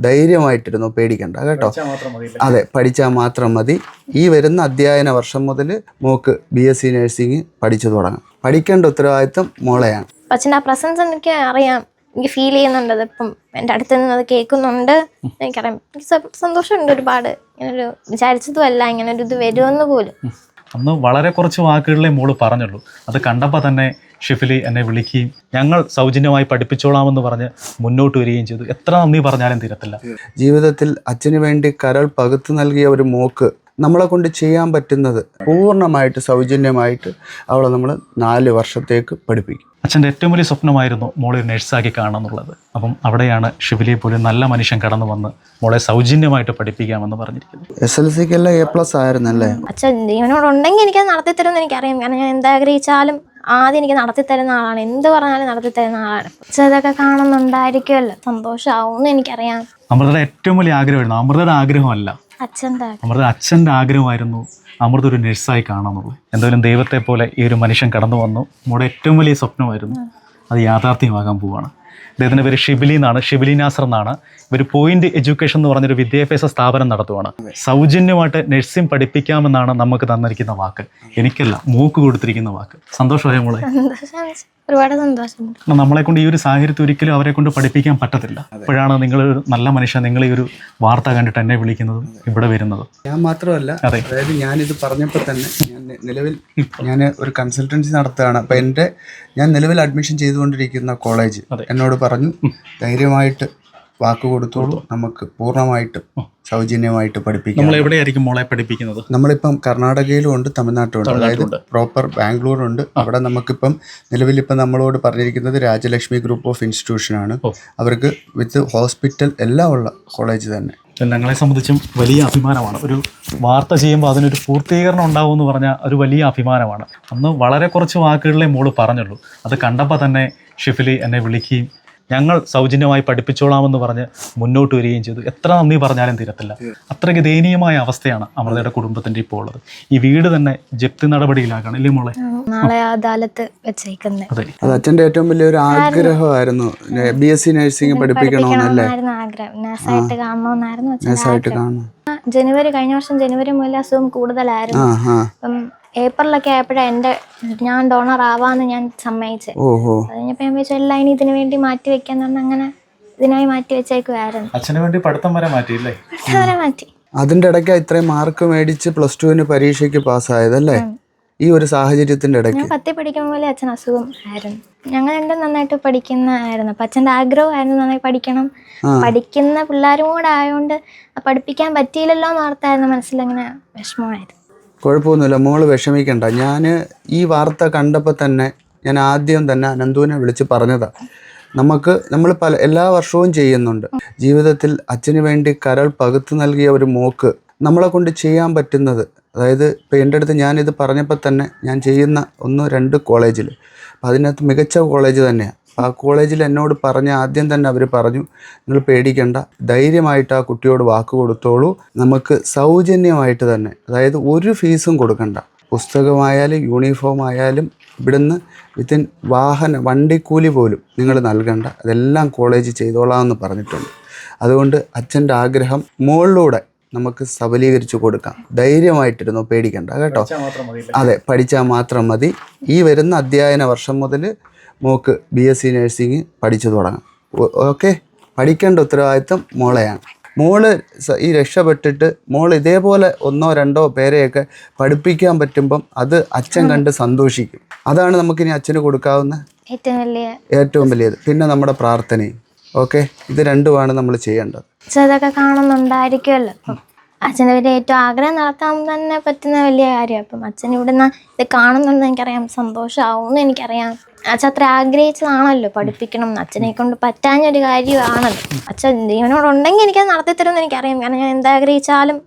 ധൈര്യമായിട്ടിരുന്നു, പേടിക്കണ്ട കേട്ടോ. അതെ, പഠിച്ചാൽ മാത്രം മതി. ഈ വരുന്ന അധ്യയന വർഷം മുതൽ മോക്ക് BSc നഴ്സിംഗ് പഠിച്ചു തുടങ്ങാം. പഠിക്കേണ്ട ഉത്തരവാദിത്വം മോളെയാണ്. അച്ഛൻ്റെ ആ പ്രസൻസ് എനിക്ക് അറിയാം, എനിക്ക് ഫീൽ ചെയ്യുന്നുണ്ട്. അതിപ്പം എൻ്റെ അടുത്ത് നിന്ന് അത് കേൾക്കുന്നുണ്ട്, എനിക്കറിയാം. എനിക്ക് സന്തോഷമുണ്ട് ഒരുപാട്. ഇങ്ങനൊരു വിചാരിച്ചതും അല്ല ഇങ്ങനൊരു ഇത് വരുമെന്ന് പോലും. അന്ന് വളരെ കുറച്ച് വാക്കുകളിലേ മോള് പറഞ്ഞുള്ളൂ. അത് കണ്ടപ്പോൾ തന്നെ ഷിഫിലി എന്നെ വിളിക്കുകയും ഞങ്ങൾ സൗജന്യമായി പഠിപ്പിച്ചോളാമെന്ന് പറഞ്ഞ് മുന്നോട്ട് വരികയും ചെയ്തു. എത്ര നന്ദി പറഞ്ഞാലും തീരത്തില്ല. ജീവിതത്തിൽ അച്ഛന് വേണ്ടി കരൾ പകുത്തു നൽകിയ ഒരു മോക്ക് നമ്മളെ കൊണ്ട് ചെയ്യാൻ പറ്റുന്നത് പൂർണ്ണമായിട്ട് സൗജന്യമായിട്ട് അവളെ നമ്മൾ 4 വർഷത്തേക്ക് പഠിപ്പിക്കും. അച്ഛൻ്റെ ഏറ്റവും വലിയ സ്വപ്നമായിരുന്നു മോളെ ഒരു നഴ്സാക്കി കാണണം എന്നുള്ളത്. അപ്പം അവിടെയാണ് ഷിഫിലിയെ പോലും നല്ല മനുഷ്യൻ കടന്നു വന്ന് മോളെ സൗജന്യമായിട്ട് പഠിപ്പിക്കാമെന്ന് പറഞ്ഞിരിക്കുന്നത്. SLCക്ക് എല്ലാം A+ ആയിരുന്നല്ലേ? അച്ഛൻ ജീവനോടുണ്ടെങ്കിൽ എനിക്കത് നടത്തി തരുമെന്ന് എനിക്കറിയാം. കാരണം ഞാൻ എന്താഗ്രഹിച്ചാലും ആദ്യം എനിക്ക് നടത്തി തരുന്ന ആളാണ്. എന്ത് പറഞ്ഞാലും നടത്തി തരുന്ന ആളാണ്. പക്ഷെ ഇതൊക്കെ കാണുന്നുണ്ടായിരിക്കുമല്ലോ, സന്തോഷമാവുമെന്ന് എനിക്കറിയാം. അമൃതയുടെ ഏറ്റവും വലിയ ആഗ്രഹമായിരുന്നു, അമൃതയുടെ ആഗ്രഹമല്ല, അച്ഛൻ്റെ ആഗ്രഹമായിരുന്നു അമൃത ഒരു നഴ്സായി കാണാമെന്നുള്ളത്. എന്തായാലും ദൈവത്തെ പോലെ ഈ ഒരു മനുഷ്യൻ കടന്നു വന്നു. നമ്മുടെ ഏറ്റവും വലിയ സ്വപ്നമായിരുന്നു, അത് യാഥാർത്ഥ്യമാകാൻ പോവുകയാണ്. അദ്ദേഹത്തിൻ്റെ പേര് ഷിബിലി എന്നാണ്, ഷിബിലി നാസർ എന്നാണ്. ഇവർ പോയിന്റ് എഡ്യൂക്കേഷൻ എന്ന് പറഞ്ഞൊരു വിദ്യാഭ്യാസ സ്ഥാപനം നടത്തുവാണ്. സൗജന്യമായിട്ട് നഴ്സിംഗ് പഠിപ്പിക്കാമെന്നാണ് നമുക്ക് തന്നിരിക്കുന്ന വാക്ക്. എനിക്കല്ല, മൂക്ക് കൊടുത്തിരിക്കുന്ന വാക്ക്. സന്തോഷമായ മോളെ? ഒരുപാട് സന്തോഷമുണ്ട്. നമ്മളെ കൊണ്ട് ഈ ഒരു സാഹചര്യത്തിൽ ഒരിക്കലും അവരെ കൊണ്ട് പഠിപ്പിക്കാൻ പറ്റത്തില്ല. അപ്പോഴാണ് നിങ്ങളൊരു നല്ല മനുഷ്യൻ, നിങ്ങൾ ഈ ഒരു വാർത്ത കണ്ടിട്ട് എന്നെ വിളിക്കുന്നതും ഇവിടെ വരുന്നതും. ഞാൻ മാത്രമല്ല, അതായത് ഞാനിത് പറഞ്ഞപ്പോൾ തന്നെ ഞാൻ ഒരു കൺസൾട്ടൻസി നടത്തുകയാണ്. അപ്പം ഞാൻ നിലവിൽ അഡ്മിഷൻ ചെയ്തുകൊണ്ടിരിക്കുന്ന കോളേജ് എന്നോട് പറഞ്ഞു, ധൈര്യമായിട്ട് വാക്ക് കൊടുത്തോളൂ, നമുക്ക് പൂർണ്ണമായിട്ടും സൗജന്യമായിട്ട് പഠിപ്പിക്കാം. നമ്മൾ എവിടെയായിരിക്കും മോളെ പഠിപ്പിക്കുന്നത്? നമ്മളിപ്പം കർണാടകയിലും ഉണ്ട്, തമിഴ്നാട്ടിലും ഉണ്ട്. അതായത് പ്രോപ്പർ ബാംഗ്ലൂരുണ്ട്. അവിടെ നമുക്കിപ്പം നിലവിലിപ്പം നമ്മളോട് പറഞ്ഞിരിക്കുന്നത് രാജലക്ഷ്മി ഗ്രൂപ്പ് ഓഫ് ഇൻസ്റ്റിറ്റ്യൂഷനാണ്. അവർക്ക് വിത്ത് ഹോസ്പിറ്റൽ എല്ലാം ഉള്ള കോളേജ് തന്നെ. ഞങ്ങളെ സംബന്ധിച്ചും വലിയ അഭിമാനമാണ്. ഒരു വാർത്ത ചെയ്യുമ്പോൾ അതിനൊരു പൂർത്തീകരണം ഉണ്ടാവും എന്ന് പറഞ്ഞാൽ ഒരു വലിയ അഭിമാനമാണ്. അന്ന് വളരെ കുറച്ച് വാക്കുകളിലേ മോള് പറഞ്ഞുള്ളൂ. അത് കണ്ടപ്പോൾ തന്നെ ഷിഫിലി എന്നെ വിളിക്കുകയും ഞങ്ങൾ സൗജന്യമായി പഠിപ്പിച്ചോളാമെന്ന് പറഞ്ഞ് മുന്നോട്ട് വരികയും ചെയ്തു. എത്ര നന്ദി പറഞ്ഞാലും തീരത്തില്ല. അത്രയ്ക്ക് ദയനീയമായ അവസ്ഥയാണ് അമൃതയുടെ കുടുംബത്തിൻ്റെ ഇപ്പോൾ ഉള്ളത്. ഈ വീട് തന്നെ ജപ്തി നടപടിയിലാക്കണം, ഇല്ലേ മോളെ? നാളെ അദാലത്ത് വെച്ചേക്കുന്നത്. അതെ, അത് അച്ഛൻ്റെ ഏറ്റവും വലിയൊരു ആഗ്രഹമായിരുന്നു, BSc നഴ്സിംഗ് പഠിപ്പിക്കണമെന്നല്ലേ? നഴ്സായിട്ട് കാണണം. കഴിഞ്ഞ വർഷം ജനുവരി മുതൽ അസുഖം കൂടുതലായിരുന്നു. അപ്പം ഏപ്രിലൊക്കെ ആയപ്പോഴാണ് ഞാൻ ഡോണർ ആവാന്ന് ഞാൻ സമ്മതിച്ചത്. അത് കഴിഞ്ഞപ്പോൾ ഞാൻ വെച്ചാൽ എല്ലാം ഇനി ഇതിനു വേണ്ടി മാറ്റി വെക്കാന്ന് പറഞ്ഞാൽ അങ്ങനെ ഇതിനായി മാറ്റി വെച്ചേക്കുമായിരുന്നു. അച്ഛന് വേണ്ടി പഠിത്തം വരെ മാറ്റിയില്ലേ? മാറ്റി. അതിൻ്റെ ഇടയ്ക്ക് ഇത്രയും മാർക്ക് മേടിച്ച് +2 പരീക്ഷയ്ക്ക് പാസ്സായതല്ലേ? ഈ ഒരു സാഹചര്യത്തിന്റെ ഇടയ്ക്ക് ഞാൻ 10 പഠിക്കുമ്പോൾ പോലെ അച്ഛൻ അസുഖം ആയിരുന്നു. ഞങ്ങൾ രണ്ടും നന്നായിട്ട് പഠിക്കുന്നതായിരുന്നു. അപ്പം അച്ഛൻ്റെ ആഗ്രഹമായിരുന്നു നന്നായി പഠിക്കണം. പഠിക്കുന്ന പിള്ളേരും കൂടെ ആയതുകൊണ്ട് പഠിപ്പിക്കാൻ പറ്റിയില്ലല്ലോ എന്ന് ഓർത്തായിരുന്നു മനസ്സിലങ്ങനെ വിഷമമായിരുന്നു. കുഴപ്പമൊന്നുമില്ല മോള്, വിഷമിക്കണ്ട. ഞാൻ ഈ വാർത്ത കണ്ടപ്പോൾ തന്നെ ഞാൻ ആദ്യം തന്നെ അനന്തുവിനെ വിളിച്ച് പറഞ്ഞതാണ്, നമ്മൾ എല്ലാ വർഷവും ചെയ്യുന്നുണ്ട്. ജീവിതത്തിൽ അച്ഛന് വേണ്ടി കരൾ പകുത്തു നൽകിയ ഒരു മോക്ക് നമ്മളെ കൊണ്ട് ചെയ്യാൻ പറ്റുന്നത്, അതായത് ഇപ്പോൾ എൻ്റെ അടുത്ത് ഞാനിത് പറഞ്ഞപ്പോൾ തന്നെ ഞാൻ ചെയ്യുന്ന 1-2 കോളേജിൽ, അപ്പം അതിനകത്ത് മികച്ച കോളേജ് തന്നെയാണ്. ആ കോളേജിൽ എന്നോട് ആദ്യം തന്നെ അവർ പറഞ്ഞു, നിങ്ങൾ പേടിക്കണ്ട, ധൈര്യമായിട്ട് ആ കുട്ടിയോട് വാക്ക് കൊടുത്തോളൂ, നമുക്ക് സൗജന്യമായിട്ട് തന്നെ, അതായത് ഒരു ഫീസും കൊടുക്കണ്ട, പുസ്തകമായാലും യൂണിഫോം ആയാലും ഇവിടുന്ന് വിത്തിൻ വണ്ടിക്കൂലി പോലും നിങ്ങൾ നൽകണ്ട, അതെല്ലാം കോളേജ് ചെയ്തോളാമെന്ന് പറഞ്ഞിട്ടുണ്ട്. അതുകൊണ്ട് അച്ഛൻ്റെ ആഗ്രഹം മുകളിലൂടെ നമുക്ക് സബലീകരിച്ച് കൊടുക്കാം. ധൈര്യമായിട്ടിരുന്നു, പേടിക്കണ്ട കേട്ടോ. അതെ, പഠിച്ചാൽ മാത്രം മതി. ഈ വരുന്ന അധ്യയന വർഷം മുതൽ മോക്ക് BSc നഴ്സിംഗ് പഠിച്ചു തുടങ്ങാം. ഓക്കെ, പഠിക്കേണ്ട ഉത്തരവാദിത്വം മോളെയാണ്. മോള് ഈ രക്ഷപ്പെട്ടിട്ട് മോൾ ഇതേപോലെ 1-2 പേരെയൊക്കെ പഠിപ്പിക്കാൻ പറ്റുമ്പം അത് അച്ഛൻ കണ്ട് സന്തോഷിക്കും. അതാണ് നമുക്കിനി അച്ഛന് കൊടുക്കാവുന്ന ഏറ്റവും വലിയത്. പിന്നെ നമ്മുടെ പ്രാർത്ഥനയും. ഓക്കെ, ഇത് രണ്ടുമാണ് നമ്മൾ ചെയ്യേണ്ടത്. ഇതൊക്കെ കാണുന്നുണ്ടായിരിക്കുമല്ലോ. അച്ഛൻ്റെ പേര് ഏറ്റവും ആഗ്രഹം നടത്താൻ തന്നെ പറ്റുന്ന വലിയ കാര്യം. അപ്പം അച്ഛൻ ഇവിടുന്ന് ഇത് കാണുന്നുണ്ടെന്ന് എനിക്കറിയാം, സന്തോഷമാവുമെന്ന് എനിക്കറിയാം. അച്ഛൻ അത്ര ആഗ്രഹിച്ചതാണല്ലോ പഠിപ്പിക്കണം എന്ന്. അച്ഛനെ കൊണ്ട് പറ്റാഞ്ഞൊരു കാര്യമാണല്ലോ. അച്ഛൻ ജീവനോടുണ്ടെങ്കിൽ എനിക്കത് നടത്തി തരുമെന്ന് എനിക്കറിയാം. കാരണം ഞാൻ എന്താഗ്രഹിച്ചാലും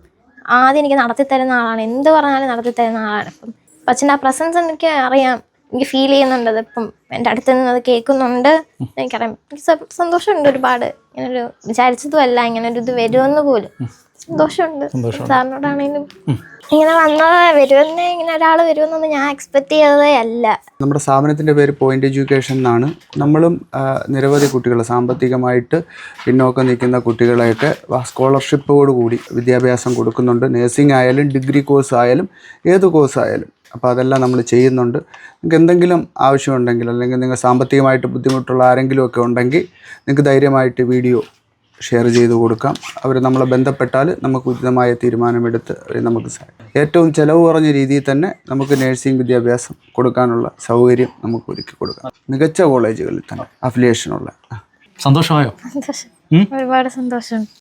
ആദ്യം എനിക്ക് നടത്തി തരുന്ന ആളാണ്. എന്ത് പറഞ്ഞാലും നടത്തി തരുന്ന ആളാണ്. അപ്പം അച്ഛൻ്റെ ആ പ്രസൻസ് എനിക്ക് അറിയാം, എനിക്ക് ഫീൽ ചെയ്യുന്നുണ്ട്. അതിപ്പം എൻ്റെ അടുത്ത് നിന്ന് അത് കേൾക്കുന്നുണ്ട്, എനിക്കറിയാം. എനിക്ക് സന്തോഷമുണ്ട് ഒരുപാട്. ഇങ്ങനൊരു വിചാരിച്ചതും അല്ല ഇങ്ങനൊരു ഇത് വരുമെന്ന് പോലും. സന്തോഷമുണ്ട്. സാറിനോടാണെങ്കിലും ഇങ്ങനെ വന്നത് വരുമെന്ന് ഇങ്ങനെ ഒരാൾ വരുമെന്നൊന്നും ഞാൻ എക്സ്പെക്ട് ചെയ്തതേ അല്ല. നമ്മുടെ സ്ഥാപനത്തിൻ്റെ പേര് പോയിൻ്റ് എഡ്യൂക്കേഷൻ എന്നാണ്. നമ്മളും നിരവധി കുട്ടികൾ സാമ്പത്തികമായിട്ട് പിന്നോക്കം നിൽക്കുന്ന കുട്ടികളെയൊക്കെ സ്കോളർഷിപ്പോടുകൂടി വിദ്യാഭ്യാസം കൊടുക്കുന്നുണ്ട്. നേഴ്സിംഗ് ആയാലും ഡിഗ്രി കോഴ്സ് ആയാലും ഏത് കോഴ്സ് ആയാലും. അപ്പോൾ അതെല്ലാം നമ്മൾ ചെയ്യുന്നുണ്ട്. നിങ്ങൾക്ക് എന്തെങ്കിലും ആവശ്യമുണ്ടെങ്കിൽ അല്ലെങ്കിൽ നിങ്ങൾ സാമ്പത്തികമായിട്ട് ബുദ്ധിമുട്ടുള്ള ആരെങ്കിലും ഒക്കെ ഉണ്ടെങ്കിൽ നിങ്ങൾക്ക് ധൈര്യമായിട്ട് വീഡിയോ ഷെയർ ചെയ്ത് കൊടുക്കാം. അവർ നമ്മളെ ബന്ധപ്പെട്ടാൽ നമുക്ക് ഉചിതമായ തീരുമാനമെടുത്ത് അവർ നമുക്ക് ഏറ്റവും ചിലവ് കുറഞ്ഞ രീതിയിൽ തന്നെ നമുക്ക് നഴ്സിംഗ് വിദ്യാഭ്യാസം കൊടുക്കാനുള്ള സൗകര്യം നമുക്ക് ഒരുക്കി കൊടുക്കാം. മികച്ച കോളേജുകളിൽ തന്നെ അഫിലിയേഷനുള്ള. സന്തോഷമായോ? സന്തോഷം, ഒരുപാട് സന്തോഷം.